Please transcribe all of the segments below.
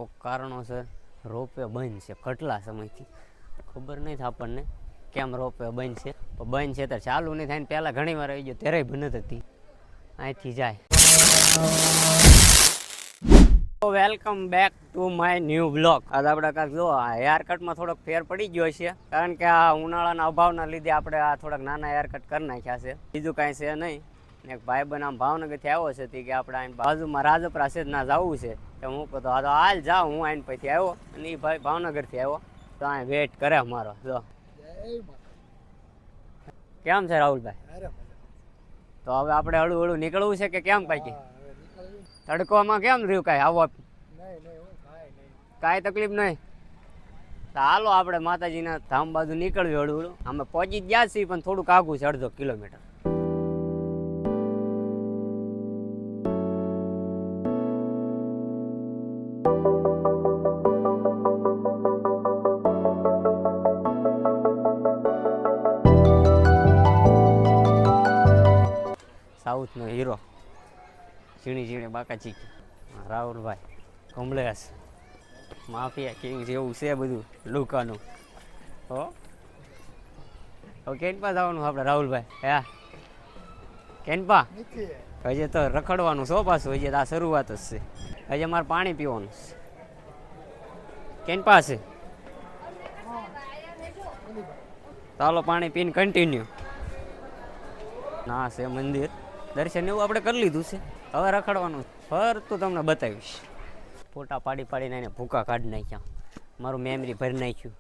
કોઈક કારણોસર રોપવે બંધ છે કેટલા સમયથી ખબર નહીં આપણને કેમ રોપવે બંધ છે. બંધ છે તો ચાલુ નહીં થાય ને પહેલાં ઘણી વાર આવી ગયો ત્યારે બંધ હતી. અહીંથી જાય. Welcome back to my new blog. આજ આપણે કાંઈક જો હેરકટમાં થોડોક ફેર પડી ગયો છે, કારણ કે આ ઉનાળાના અભાવના લીધે આપણે આ થોડાક નાના હેરકટ કરી નાખ્યા છે. બીજું કાંઈ છે નહીં. એક ભાઈબંધ આમ ભાવનગરથી આવ્યો છે કે આપણે અહીં બાજુમાં રાજપરા છે ના જવું છે. તો હું કહું તો હાલ જાઉં. હું આઈને પછી આવ્યો અને એ ભાઈ ભાવનગરથી આવ્યો તો અહીં વેટ કરે અમારો. જો કેમ છે રાહુલભાઈ? તો હવે આપણે હળું હળું નીકળવું છે કે કેમ? પાછી તડકોમાં કેમ રહ્યું? કાંઈ આવો કાંઈ તકલીફ નહીં. તો હાલો આપણે માતાજીના ધામ બાજુ નીકળ્યું હળું હળું. અમે પહોંચી ગયા છીએ પણ થોડુંક આઘું છે, અડધો કિલોમીટર. સાઉથનો હીરો ઝીણી ઝીણી બાકા ચીકી રાહુલભાઈ કમલેશ માફિયા કિંગ જેવું છે બધું લુકાનું. હો હવે કેનપા જવાનું આપણે રાહુલભાઈ? હા કેનપા હજી તો રખડવાનું છો પાછું. હજી આ શરૂઆત જ છે. હજી અમારે પાણી પીવાનું છે. કેનપા છે? ચાલો પાણી પીને કન્ટિન્યુ. ના છે મંદિર, દર્શન એવું આપણે કરી લીધું છે. હવે રખડવાનું ફરતું તમને બતાવીશ. ફોટા પાડી પાડીને એને ભૂકા કાઢી નાખ્યા. મારું મેમરી ભરી નાખ્યું.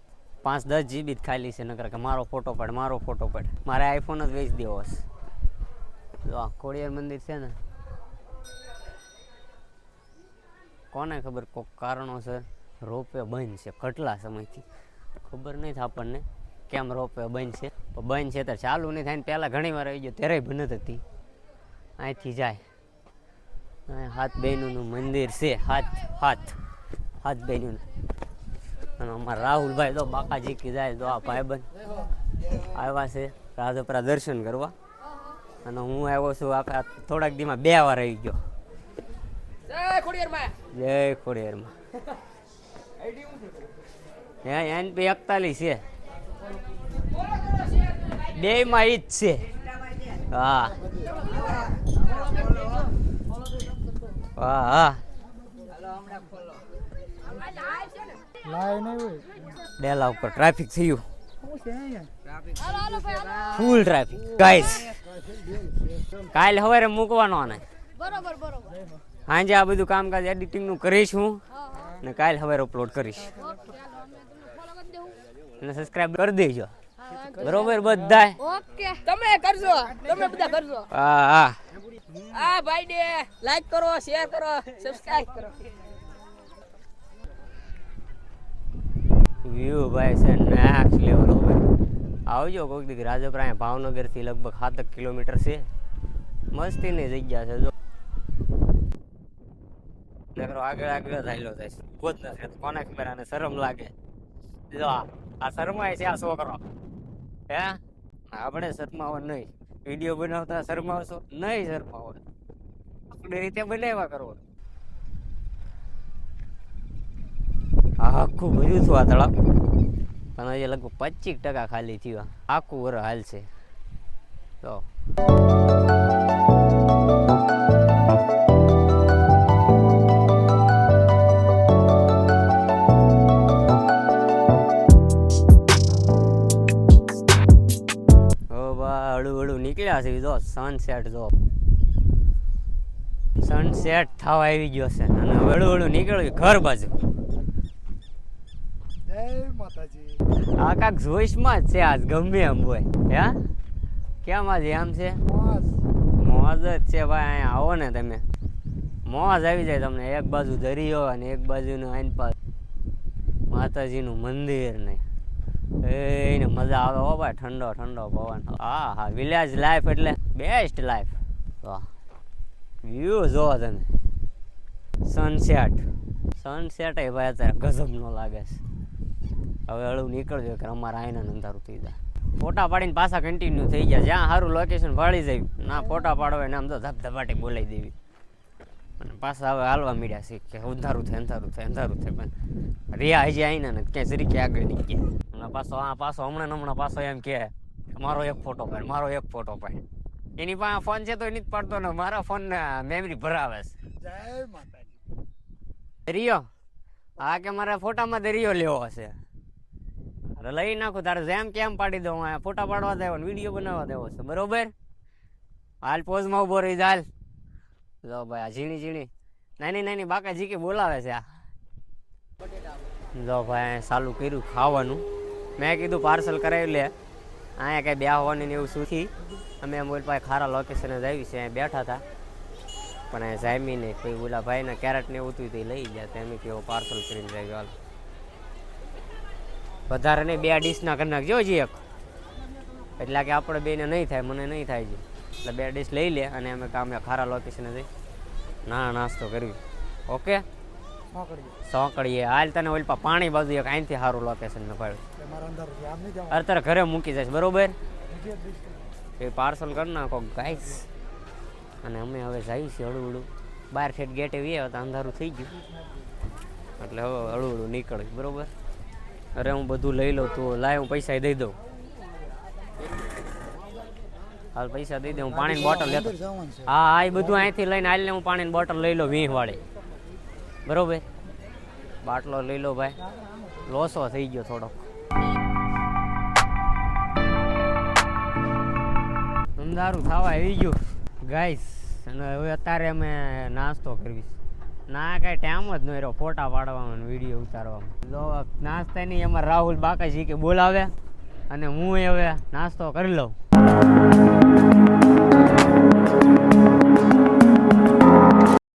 5-10 GB જ ખાલી છે. નકર કે મારો ફોટો પાડ, મારો ફોટો પાડ. મારે આઈફોન જ વેચી દેવો હશે. જો આ ખોડિયાર મંદિર છે ને, કોને ખબર કોઈક કારણોસર રોપવે બંધ છે કેટલા સમયથી ખબર નહીં આપણને કેમ રોપવે બંધ છે. બંધ છે તો ચાલુ નહીં થાય ને પહેલાં ઘણી વાર આવી ગયો ત્યારે બંધ હતી. અહીંથી જાય. હાથ બહેનોનું મંદિર છે. હાથ બહેનોનું. અને અમારા રાહુલભાઈ તો બાકાજી કી જાય. તો આ ભાઈબંધ આવ્યા છે રાજપરા દર્શન કરવા. અને હું આવ્યો છું આપણે થોડાક દીમાં 2 વાર આવી ગયો. જય ખોડિયારમાં. NP 41 છે. 2 માં ઈ જ છે. હા હા ડેલા ઉપર ટ્રાફિક થયું. Full traffic guys. કાલે સવારે મૂકવાનો ને સાંજે આ બધું કામકાજ એડિટિંગ નું કરીશ હું, ને કાલે સવારે અપલોડ કરીશ. અને સબસ્ક્રાઇબ કરી દેજો બરોબર બધા. ઓકે તમે કરજો, તમે બધા કરજો. હા હા આ ભાઈ ને લાઈક કરો, શેર કરો, સબસ્ક્રાઇબ કરો. વ્યૂ ભાઈ છે નેક્સ્ટ લેવલ. હવે આવજો કોઈક દી રાજપરા. અહીંયા ભાવનગર થી લગભગ 7 કિલોમીટર છે. મસ્તીની જગ્યા છે. જો આગળ ચાલ્યો જાય છે. ખુદ નથી કોને ખબર આને શરમ લાગે. જો આ શરમાય છે આ છોકરો. હે આપણે શરમાવો નહીં. વિડીયો બનાવતા શરમાવશો નહીં? શરમાવો આપણી રીતે બનાવ્યા કરવો. આખું ભર્યું છું આ તળાવ, પણ હજી લગભગ 25% ખાલી થયું. આખું વર હાલ છે. તો હળું નીકળ્યા છે. જો સનસેટ, જો સનસેટ થવા આવી ગયો છે. અને હળું નીકળ્યું ઘર બાજુ. જય માતાજી. આ કાંક જોઈશમાં જ છે આજ, ગમે એમ હોય. હે કેમ આજે એમ છે? મોજ જ છે ભાઈ. અહીંયા આવો ને તમે, મોજ આવી જાય તમને. એક બાજુ દરિયો અને એક બાજુનું આઈન પાસ માતાજીનું મંદિર ને એને મજા આવે. હો ભાઈ, ઠંડો ઠંડો પવન. હા વિલેજ લાઈફ એટલે બેસ્ટ લાઈફ. વ્યૂ જોવો તમે. સનસેટ એ ભાઈ અત્યારે ગજબનો લાગે છે. હવે હળું નીકળજો કે અમારા આઈના અંધારું થઈ જાય. ફોટા પાડીને પાછા કન્ટિન્યુ થઈ ગયા. જ્યાં સારું લોકેશન ભાળી જાય ના ફોટા પાડવા ને આમ તો ધબધબાટી બોલાવી દેવી. અને પાછા હવે હાલવા મીડ્યા છે કે અંધારું થાય અંધારું થાય અંધારું થાય પણ રિયા હજી આવીને ને ક્યાંય જરીકે આગળ નહીં ગયા. અને પાછો હમણાં પાછો એમ કે મારો એક ફોટો પાડ મારો એક ફોટો પાડ. એની પાસે ફોન છે તો એ નથી પાડતો ને મારા ફોન ને મેમરી ભરાવે છે. જય માતાજી. રિયો હા કે મારા ફોટામાં રિયો લેવો હશે અરે લઈ નાખું તારે જેમ કેમ પાડી દઉં ફોટા પાડવા દેવો ને વિડીયો બનાવવા દેવો છે બરોબર. હાલ પોઝમાં ઉભો રહી હાલ. જો ભાઈ આ ઝીણી ઝીણી નાની નાની બાકા જી કે બોલાવે છે આ. જો ભાઈ ચાલુ કર્યું ખાવાનું. મેં કીધું પાર્સલ કરાવી લે અહીંયા કઈ બેહવાની ને એવું સુથી અમે એમ બોલ ભાઈ ખારા લોકેશન જ આવી છે અહીંયા બેઠા હતા પણ અહીંયા જામી નહીં કોઈ બોલા ભાઈને કેરેટ ને એવું હતું લઈ ગયા એમ કેવો પાર્સલ કરીને જાય હાલ. વધારે નહીં 2 ડીશના કરી નાખજો હજી એક એટલે કે આપણે બેને નહીં થાય મને નહીં થાય છે એટલે 2 ડીશ લઈ લે અને અમે કામ ખારા લોકેશને જઈ નાસ્તો કરવી. ઓકે સોંકડીએ હાલ તને ઓલ પાણી બાજુ એક અહીંથી સારું લોકેશન ને પાડ્યું અરે તારે ઘરે મૂકી જઈશ બરોબર. એ પાર્સલ કરી નાખો ગાઈસ અને અમે હવે જઈએ છીએ હળું હળું બહાર ઠેઠ ગેટે વીએ તો અંધારું થઈ ગયું એટલે હવે હળું હળું નીકળ્યું બરોબર. અરે હું બધું લઈ લઉં તું લાય હું પૈસા દઈ દઉં. હાલ પૈસા દઈ દઉં હું પાણીની બોટલ લેતો. હા હા એ બધું અહીંથી લઈને હાલને હું પાણીની બોટલ લઈ લઉં 20 વાળી બરોબર. બાટલો લઈ લો ભાઈ લોસો થઈ ગયો થોડો. અંધારું થવા આવી ગયું ગાઈસ અને હવે અત્યારે અમે નાસ્તો કરવી ના કાંઈ ટાઈમ જ નહીં રહ્યો ફોટા પાડવામાં વિડીયો ઉતારવામાં. જો નાસ્તાની એમાં રાહુલ બાકાજી કે બોલાવે અને હું હવે નાસ્તો કરી લઉં.